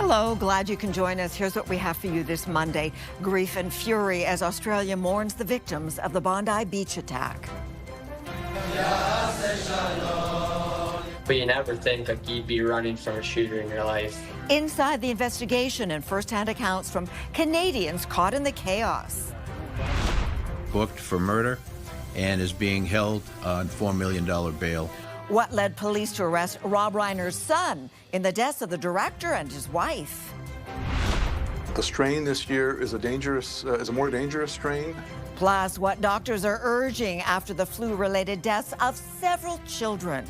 Hello, glad you can join us. Here's what we have for you this Monday. Grief and fury as Australia mourns the victims of the Bondi Beach attack. But you never think like you'd be running from a shooter in your life. Inside the investigation and first-hand accounts from Canadians caught in the chaos. Booked for murder and is being held on $4 million bail. What led police to arrest Rob Reiner's son in the deaths of the director and his wife? The strain this year is a more dangerous strain. Plus, what doctors are urging after the flu-related deaths of several children.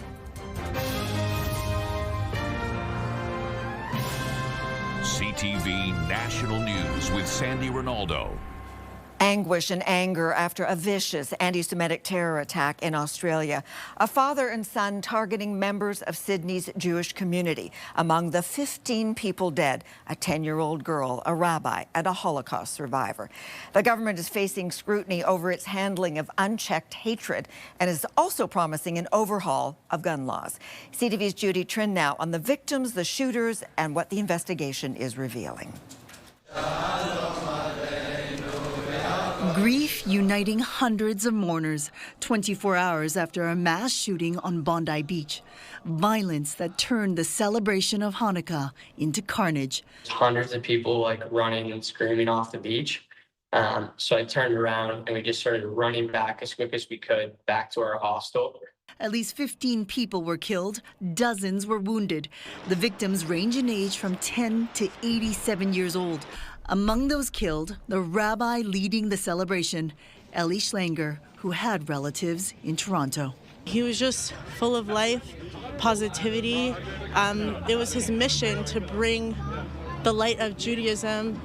CTV National News with Sandy Ronaldo. Anguish and anger after a vicious anti-Semitic terror attack in Australia. A father and son targeting members of Sydney's Jewish community. Among the 15 people dead, a 10-year-old girl, a rabbi, and a Holocaust survivor. The government is facing scrutiny over its handling of unchecked hatred and is also promising an overhaul of gun laws. CTV's Judy Trin now on the victims, the shooters, and what the investigation is revealing. Grief uniting hundreds of mourners 24 hours after a mass shooting on Bondi Beach. Violence that turned the celebration of Hanukkah into carnage. Hundreds of people like running and screaming off the beach. So I turned around and we just started running back as quick as we could back to our hostel. At least 15 people were killed, dozens were wounded. The victims range in age from 10 to 87 years old. Among those killed, the rabbi leading the celebration, Eli Schlanger, who had relatives in Toronto. He was just full of life, positivity. It was his mission to bring the light of Judaism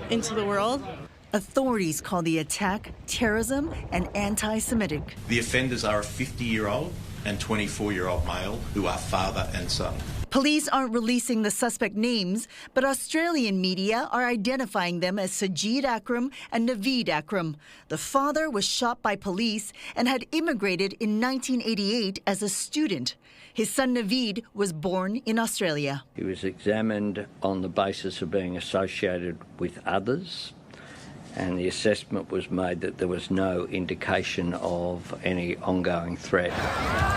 into the world. Authorities call the attack terrorism and anti-Semitic. The offenders are a 50-year-old and 24-year-old male who are father and son. Police aren't releasing the suspect names, but Australian media are identifying them as Sajid Akram and Naveed Akram. The father was shot by police and had immigrated in 1988 as a student. His son Naveed was born in Australia. He was examined on the basis of being associated with others, and the assessment was made that there was no indication of any ongoing threat.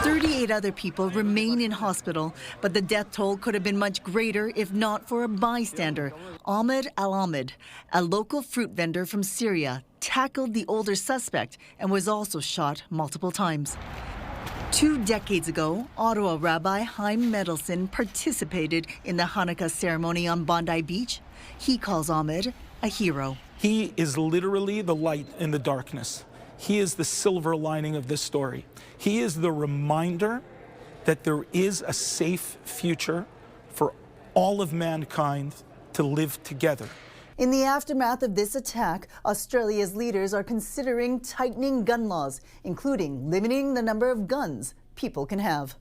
38 other people remain in hospital, but the death toll could have been much greater if not for a bystander. Ahmed Al-Ahmed, a local fruit vendor from Syria, tackled the older suspect and was also shot multiple times. 2 decades ago, Ottawa Rabbi Chaim Mendelson participated in the Hanukkah ceremony on Bondi Beach. He calls Ahmed a hero. He is literally the light in the darkness. He is the silver lining of this story. He is the reminder that there is a safe future for all of mankind to live together. In the aftermath of this attack, Australia's leaders are considering tightening gun laws, including limiting the number of guns people can have.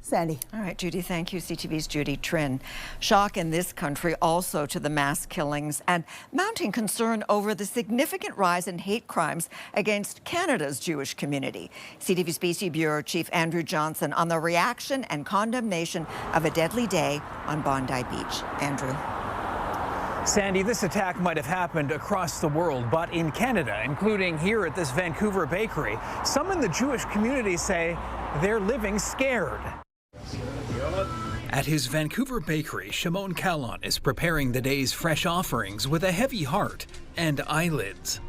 Sandy. All right, Judy, thank you. CTV's Judy Trin. Shock in this country also to the mass killings and mounting concern over the significant rise in hate crimes against Canada's Jewish community. CTV's BC Bureau Chief Andrew Johnson on the reaction and condemnation of a deadly day on Bondi Beach. Andrew. Sandy, this attack might have happened across the world, but in Canada, including here at this Vancouver bakery, some in the Jewish community say they're living scared. At his Vancouver bakery, Shimon Kalon is preparing the day's fresh offerings with a heavy heart and eyelids.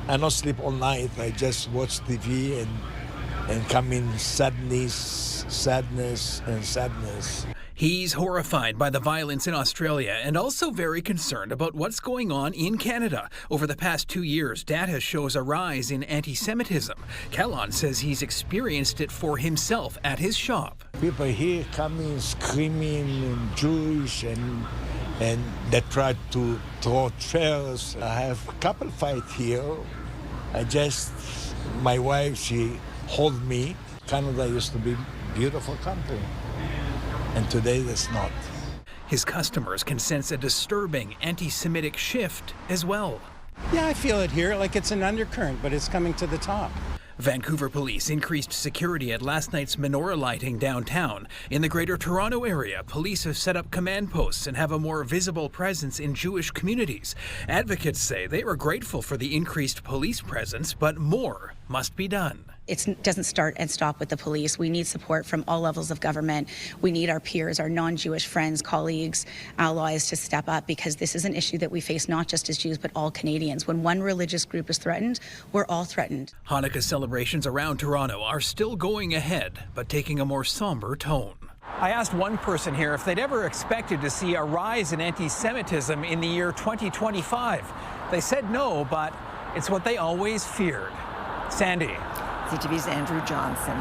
I don't sleep all night. I just watch TV and come in sadness. He's horrified by the violence in Australia and also very concerned about what's going on in Canada. Over the past 2 years, data shows a rise in anti-Semitism. Kalon says he's experienced it for himself at his shop. People here coming, screaming, and Jewish, and they try to throw chairs. I have a couple fight here. My wife, she hold me. Canada used to be a beautiful country. And today it's not. His customers can sense a disturbing anti-Semitic shift as well. Yeah, I feel it here, like it's an undercurrent, but it's coming to the top. Vancouver police increased security at last night's menorah lighting downtown. In the Greater Toronto area, police have set up command posts and have a more visible presence in Jewish communities. Advocates say they were grateful for the increased police presence, but more must be done. It doesn't start and stop with the police. We need support from all levels of government. We need our peers, our non-Jewish friends, colleagues, allies to step up, because this is an issue that we face not just as Jews but all Canadians. When one religious group is threatened, we're all threatened. Hanukkah celebrations around Toronto are still going ahead, but taking a more somber tone. I asked one person here if they'd ever expected to see a rise in anti-Semitism in the year 2025. They said no, but it's what they always feared. Sandy. CTV's Andrew Johnson.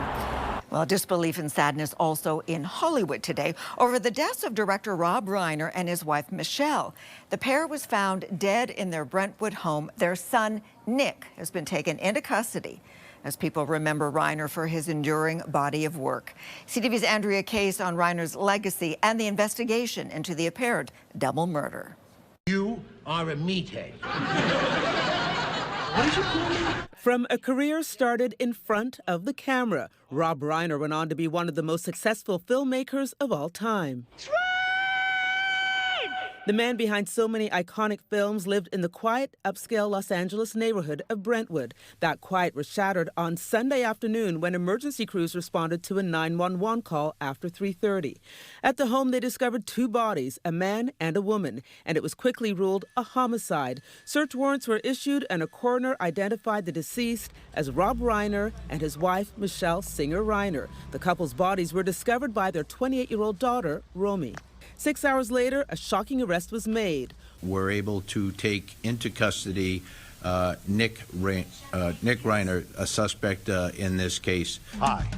Well, disbelief and sadness also in Hollywood today over the deaths of director Rob Reiner and his wife Michelle. The pair was found dead in their Brentwood home. Their son, Nick, has been taken into custody as people remember Reiner for his enduring body of work. CTV's Andrea Case on Reiner's legacy and the investigation into the apparent double murder. You are a meathead. What did you call me? From a career started in front of the camera, Rob Reiner went on to be one of the most successful filmmakers of all time. The man behind so many iconic films lived in the quiet, upscale Los Angeles neighborhood of Brentwood. That quiet was shattered on Sunday afternoon when emergency crews responded to a 911 call after 3:30. At the home, they discovered two bodies, a man and a woman, and it was quickly ruled a homicide. Search warrants were issued, and a coroner identified the deceased as Rob Reiner and his wife, Michelle Singer Reiner. The couple's bodies were discovered by their 28-year-old daughter, Romy. 6 hours later, a shocking arrest was made. We're able to take into custody Nick Reiner, a suspect in this case. Hi,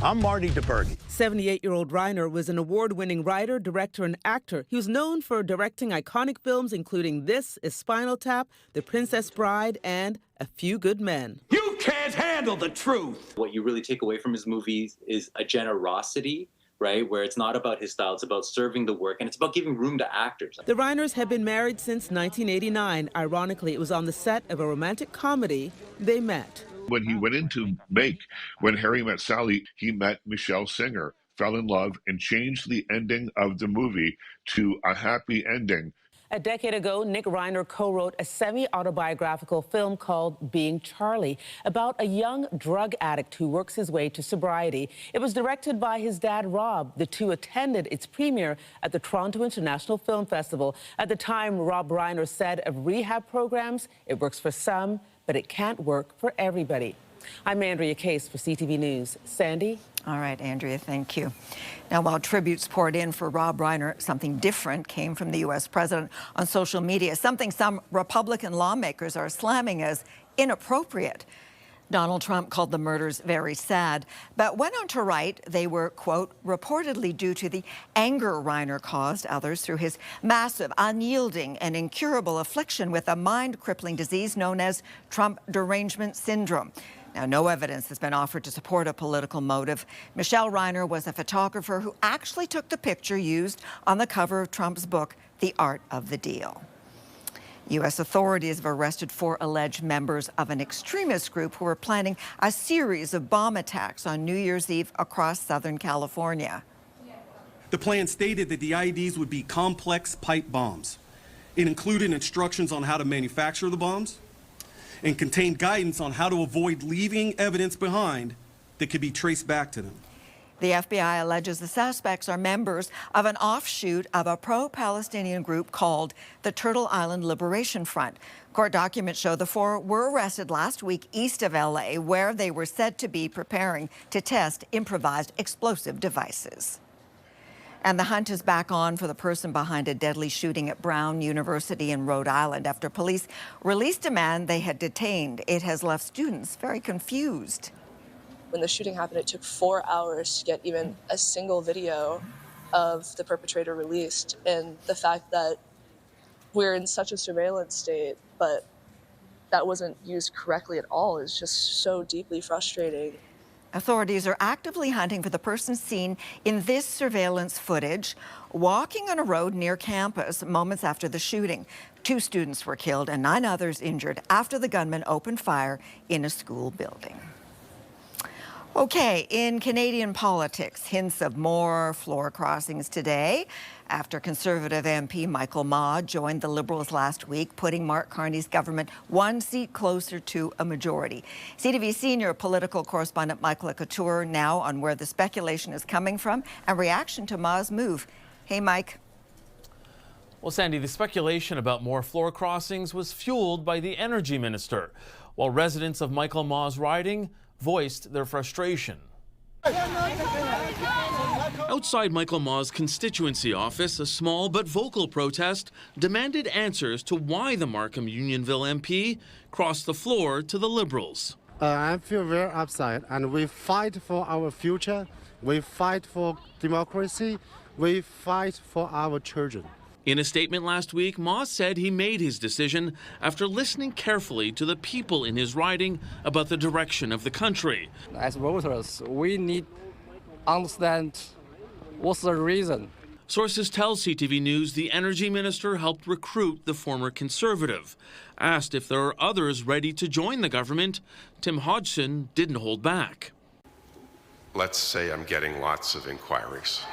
I'm Marty DeBerge. 78-year-old Reiner was an award-winning writer, director, and actor. He was known for directing iconic films including This Is Spinal Tap, The Princess Bride, and A Few Good Men. You can't handle the truth. What you really take away from his movies is a generosity, right, where it's not about his style, it's about serving the work, and it's about giving room to actors. The Reiners have been married since 1989. Ironically, it was on the set of a romantic comedy they met. When he went into make When Harry Met Sally, he met Michelle Singer, fell in love, and changed the ending of the movie to a happy ending. A decade ago, Nick Reiner co-wrote a semi-autobiographical film called Being Charlie, about a young drug addict who works his way to sobriety. It was directed by his dad, Rob. The two attended its premiere at the Toronto International Film Festival. At the time, Rob Reiner said of rehab programs, it works for some, but it can't work for everybody. I'm Andrea Case for CTV News. Sandy? All right, Andrea, thank you. Now, while tributes poured in for Rob Reiner, something different came from the U.S. president on social media, something some Republican lawmakers are slamming as inappropriate. Donald Trump called the murders very sad, but went on to write they were, quote, reportedly due to the anger Reiner caused others through his massive, unyielding, and incurable affliction with a mind-crippling disease known as Trump derangement syndrome. Now, no evidence has been offered to support a political motive. Michelle Reiner was a photographer who actually took the picture used on the cover of Trump's book, The Art of the Deal. U.S. authorities have arrested 4 alleged members of an extremist group who were planning a series of bomb attacks on New Year's Eve across Southern California. The plan stated that the IEDs would be complex pipe bombs. It included instructions on how to manufacture the bombs and contained guidance on how to avoid leaving evidence behind that could be traced back to them. The FBI alleges the suspects are members of an offshoot of a pro-Palestinian group called the Turtle Island Liberation Front. Court documents show the 4 were arrested last week east of LA, where they were said to be preparing to test improvised explosive devices. And the hunt is back on for the person behind a deadly shooting at Brown University in Rhode Island after police released a man they had detained. It has left students very confused. When the shooting happened, it took 4 hours to get even a single video of the perpetrator released. And the fact that we're in such a surveillance state, but that wasn't used correctly at all is just so deeply frustrating. Authorities are actively hunting for the person seen in this surveillance footage walking on a road near campus moments after the shooting. 2 students were killed and 9 others injured after the gunman opened fire in a school building. Okay, in Canadian politics, hints of more floor crossings today after Conservative MP Michael Maude joined the Liberals last week, putting Mark Carney's government one seat closer to a majority. CTV senior political correspondent Mike Couture now on where the speculation is coming from and reaction to Maude's move. Hey, Mike. Well, Sandy, the speculation about more floor crossings was fueled by the energy minister, while residents of Michael Maude's riding voiced their frustration. Outside Michael Maude's constituency office, a small but vocal protest demanded answers to why the Markham Unionville MP crossed the floor to the Liberals. I feel very upset, and we fight for our future, we fight for democracy, we fight for our children. In a statement last week, Maude said he made his decision after listening carefully to the people in his riding about the direction of the country. As voters, we need to understand what's the reason. Sources tell CTV News the energy minister helped recruit the former Conservative. Asked if there are others ready to join the government, Tim Hodgson didn't hold back. Let's say I'm getting lots of inquiries.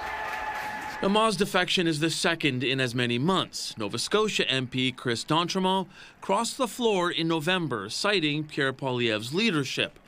The Maude's defection is the second in as many months. Nova Scotia MP Chris D'Entremont crossed the floor in November, citing Pierre Poilievre's leadership.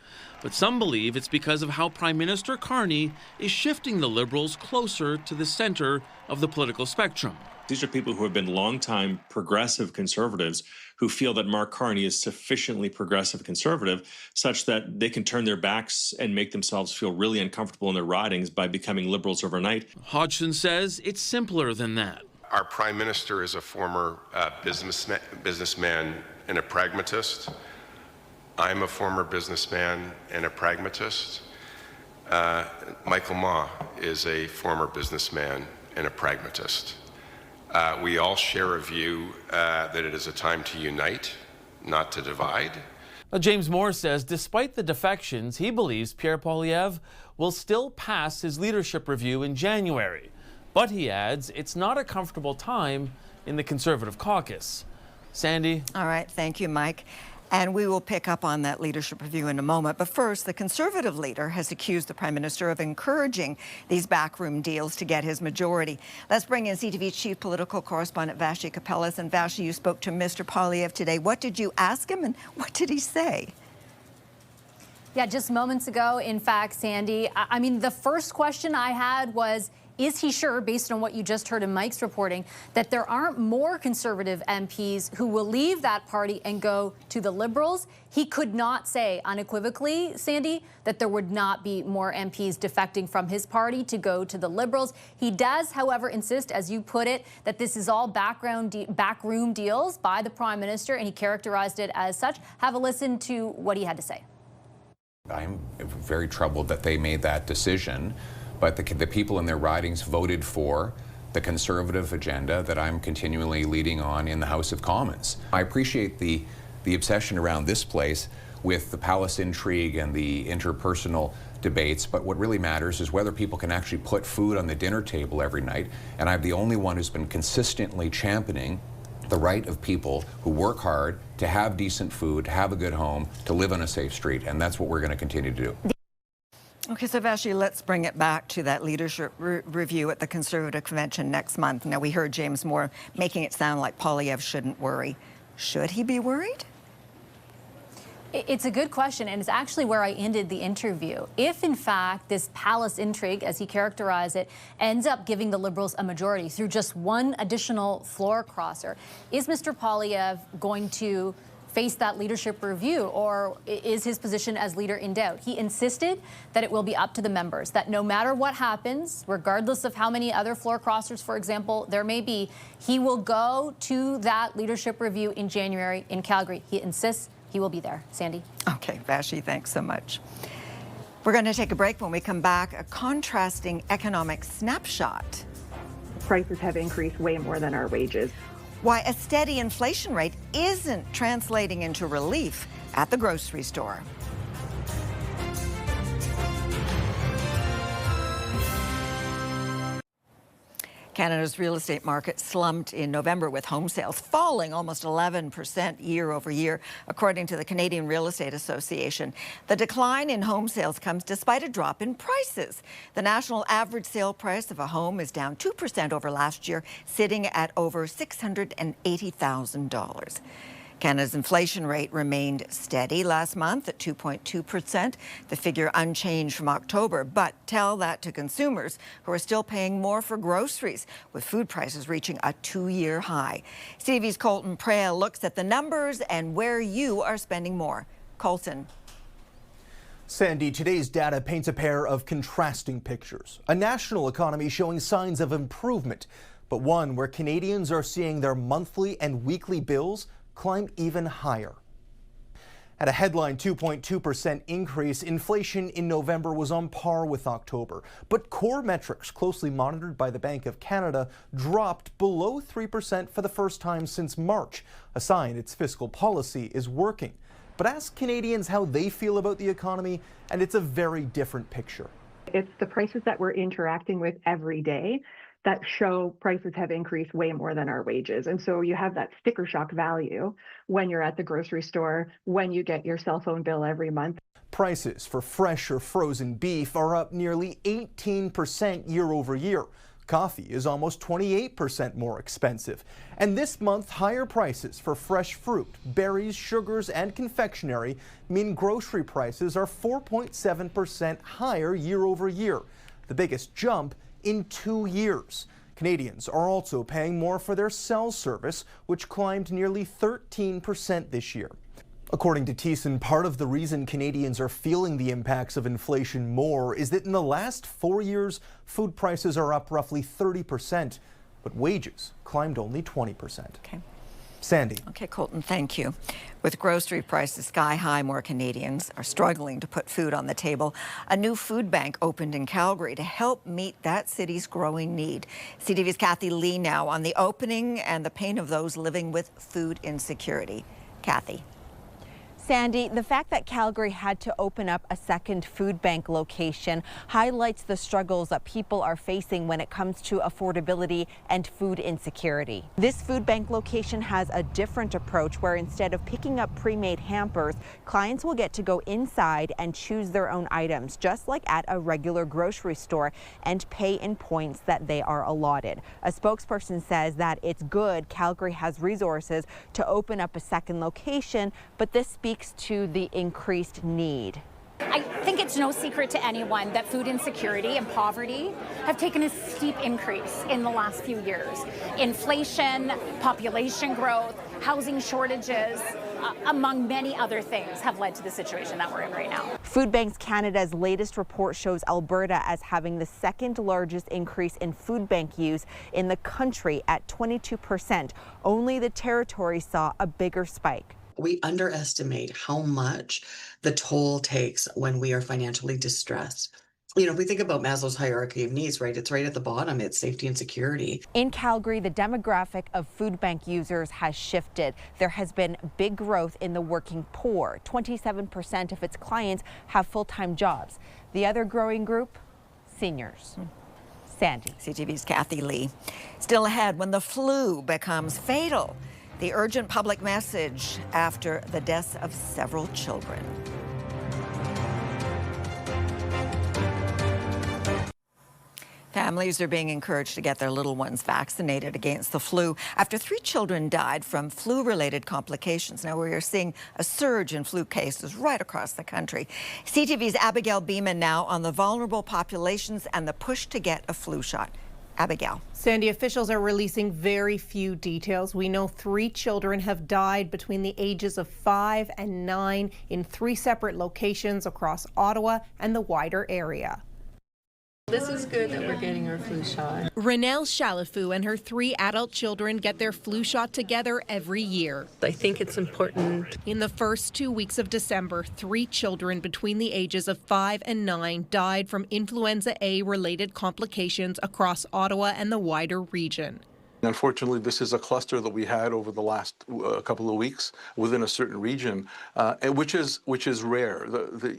But some believe it's because of how Prime Minister Carney is shifting the Liberals closer to the center of the political spectrum. These are people who have been longtime progressive Conservatives who feel that Mark Carney is sufficiently progressive Conservative such that they can turn their backs and make themselves feel really uncomfortable in their ridings by becoming Liberals overnight. Hodgson says it's simpler than that. Our Prime Minister is a former businessman and a pragmatist. I'm a former businessman and a pragmatist. Michael Maude is a former businessman and a pragmatist. We all share a view that it is a time to unite, not to divide. James Moore says despite the defections, he believes Pierre Poilievre will still pass his leadership review in January. But he adds it's not a comfortable time in the Conservative caucus. Sandy? All right, thank you, Mike. And we will pick up on that leadership review in a moment. But first, the Conservative leader has accused the Prime Minister of encouraging these backroom deals to get his majority. Let's bring in CTV Chief Political Correspondent Vassy Kapelas. And Vassy, you spoke to Mr. Poilievre today. What did you ask him and what did he say? Yeah, just moments ago, in fact, Sandy, I mean, the first question I had was, is he sure, based on what you just heard in Mike's reporting, that there aren't more Conservative MPs who will leave that party and go to the Liberals? He could not say unequivocally, Sandy, that there would not be more MPs defecting from his party to go to the Liberals. He does, however, insist, as you put it, that this is all backroom deals by the Prime Minister, and he characterized it as such. Have a listen to what he had to say. I'm very troubled that they made that decision. But the people in their ridings voted for the Conservative agenda that I'm continually leading on in the House of Commons. I appreciate the obsession around this place with the palace intrigue and the interpersonal debates, but what really matters is whether people can actually put food on the dinner table every night. And I'm the only one who's been consistently championing the right of people who work hard to have decent food, to have a good home, to live on a safe street, and that's what we're going to continue to do. Okay, so Vassy, let's bring it back to that leadership review at the Conservative Convention next month. Now, we heard James Moore making it sound like Poilievre shouldn't worry. Should he be worried? It's a good question, and it's actually where I ended the interview. If, in fact, this palace intrigue, as he characterized it, ends up giving the Liberals a majority through just one additional floor crosser, is Mr. Poilievre going to face that leadership review, or is his position as leader in doubt? He insisted that it will be up to the members, that no matter what happens, regardless of how many other floor crossers, for example, there may be, he will go to that leadership review in January in Calgary. He insists he will be there. Sandy? Okay, Vassy, thanks so much. We're going to take a break. When we come back, a contrasting economic snapshot. Prices have increased way more than our wages. Why a steady inflation rate isn't translating into relief at the grocery store. Canada's real estate market slumped in November, with home sales falling almost 11% year over year, according to the Canadian Real Estate Association. The decline in home sales comes despite a drop in prices. The national average sale price of a home is down 2% over last year, sitting at over $680,000. Canada's inflation rate remained steady last month at 2.2%, the figure unchanged from October. But tell that to consumers who are still paying more for groceries, with food prices reaching a 2-year high. CTV's Colton Prale looks at the numbers and where you are spending more. Colton. Sandy, today's data paints a pair of contrasting pictures. A national economy showing signs of improvement, but one where Canadians are seeing their monthly and weekly bills climb even higher. At a headline 2.2% increase, inflation in November was on par with October. But core metrics closely monitored by the Bank of Canada dropped below 3% for the first time since March, a sign its fiscal policy is working. But ask Canadians how they feel about the economy, and it's a very different picture. It's the prices that we're interacting with every day that show prices have increased way more than our wages. And so you have that sticker shock value when you're at the grocery store, when you get your cell phone bill every month. Prices for fresh or frozen beef are up nearly 18% year over year. Coffee is almost 28% more expensive. And this month, higher prices for fresh fruit, berries, sugars, and confectionery mean grocery prices are 4.7% higher year over year, the biggest jump in 2 years. Canadians are also paying more for their cell service, which climbed nearly 13% this year. According to Thiessen, part of the reason Canadians are feeling the impacts of inflation more is that in the last 4 years, food prices are up roughly 30%, but wages climbed only 20%. Okay. Sandy. Okay, Colton, thank you. With grocery prices sky high, more Canadians are struggling to put food on the table. A new food bank opened in Calgary to help meet that city's growing need. CTV's Kathy Lee now on the opening and the pain of those living with food insecurity. Kathy. Sandy, the fact that Calgary had to open up a second food bank location highlights the struggles that people are facing when it comes to affordability and food insecurity. This food bank location has a different approach where instead of picking up pre-made hampers, clients will get to go inside and choose their own items, just like at a regular grocery store, and pay in points that they are allotted. A spokesperson says that it's good Calgary has resources to open up a second location, but this speaks to the increased need. I think it's no secret to anyone that food insecurity and poverty have taken a steep increase in the last few years. Inflation, population growth, housing shortages, among many other things, have led to the situation that we're in right now. Food Banks Canada's latest report shows Alberta as having the second largest increase in food bank use in the country at 22%. Only the territory saw a bigger spike. We underestimate how much the toll takes when we are financially distressed. You know, if we think about Maslow's hierarchy of needs, right, it's right at the bottom. It's safety and security. In Calgary, the demographic of food bank users has shifted. There has been big growth in the working poor. 27% of its clients have full-time jobs. The other growing group, seniors. Sandy. CTV's Kathy Lee. Still ahead, when the flu becomes fatal. The urgent public message after the deaths of several children. Families are being encouraged to get their little ones vaccinated against the flu after 3 children died from flu-related complications. Now we are seeing a surge in flu cases right across the country. CTV's Abigail Beeman now on the vulnerable populations and the push to get a flu shot. Abigail. Sandy, officials are releasing very few details. We know 3 children have died between the ages of 5 and 9 in 3 separate locations across Ottawa and the wider area. This is good that we're getting our flu shot. Renelle Chalifu and her 3 adult children get their flu shot together every year. I think it's important. In the first 2 weeks of December, 3 children between the ages of 5 and 9 died from influenza A-related complications across Ottawa and the wider region. Unfortunately, this is a cluster that we had over the last couple of weeks within a certain region, and which is rare.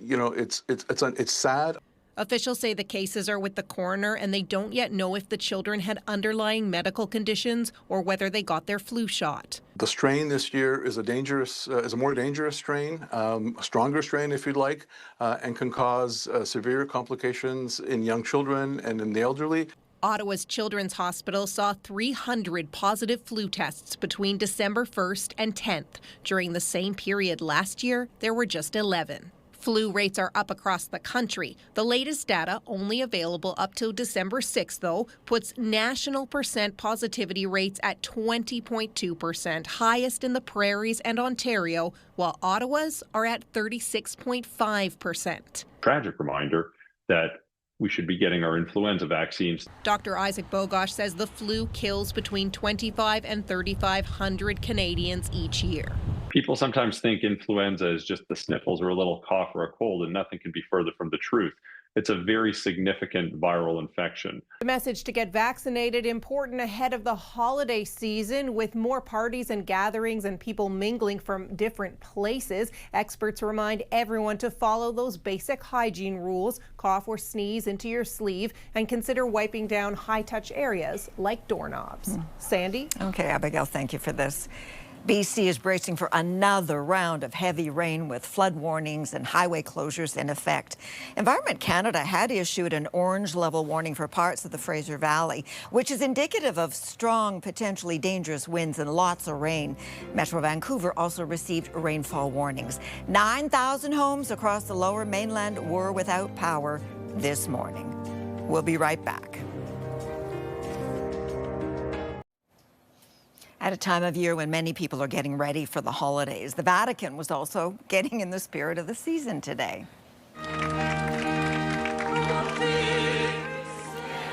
You know, it's sad. Officials say the cases are with the coroner and they don't yet know if the children had underlying medical conditions or whether they got their flu shot. The strain this year is a more dangerous strain, a stronger strain if you'd like, and can cause severe complications in young children and in the elderly. Ottawa's Children's Hospital saw 300 positive flu tests between December 1st and 10th. During the same period last year, there were just 11. Flu rates are up across the country. The latest data, only available up till December 6th, though, puts national percent positivity rates at 20.2%, highest in the Prairies and Ontario, while Ottawa's are at 36.5%. Tragic reminder that we should be getting our influenza vaccines. Dr. Isaac Bogosh says the flu kills between 25 and 3,500 Canadians each year. People sometimes think influenza is just the sniffles or a little cough or a cold, and nothing can be further from the truth. It's a very significant viral infection. The message to get vaccinated important ahead of the holiday season, with more parties and gatherings and people mingling from different places. Experts remind everyone to follow those basic hygiene rules, cough or sneeze into your sleeve, and consider wiping down high-touch areas like doorknobs. Sandy? Okay, Abigail, thank you for this. BC is bracing for another round of heavy rain with flood warnings and highway closures in effect. Environment Canada had issued an orange level warning for parts of the Fraser Valley, which is indicative of strong, potentially dangerous winds and lots of rain. Metro Vancouver also received rainfall warnings. 9,000 homes across the Lower Mainland were without power this morning. We'll be right back. At a time of year when many people are getting ready for the holidays, the Vatican was also getting in the spirit of the season today.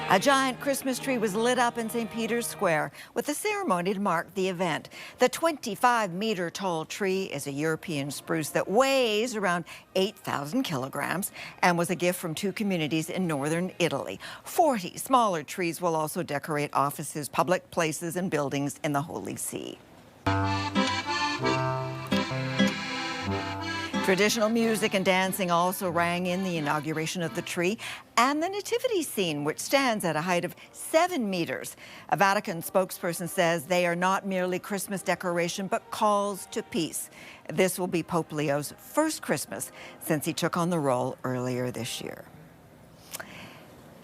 A giant Christmas tree was lit up in St. Peter's Square with a ceremony to mark the event. The 25-meter-tall tree is a European spruce that weighs around 8,000 kilograms and was a gift from two communities in northern Italy. 40 smaller trees will also decorate offices, public places, and buildings in the Holy See. Traditional music and dancing also rang in the inauguration of the tree and the nativity scene, which stands at a height of 7 meters. A Vatican spokesperson says they are not merely Christmas decoration, but calls to peace. This will be Pope Leo's first Christmas since he took on the role earlier this year.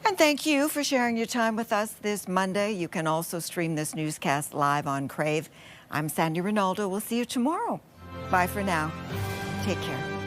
And thank you for sharing your time with us this Monday. You can also stream this newscast live on Crave. I'm Sandy Ronaldo. We'll see you tomorrow. Bye for now. Take care.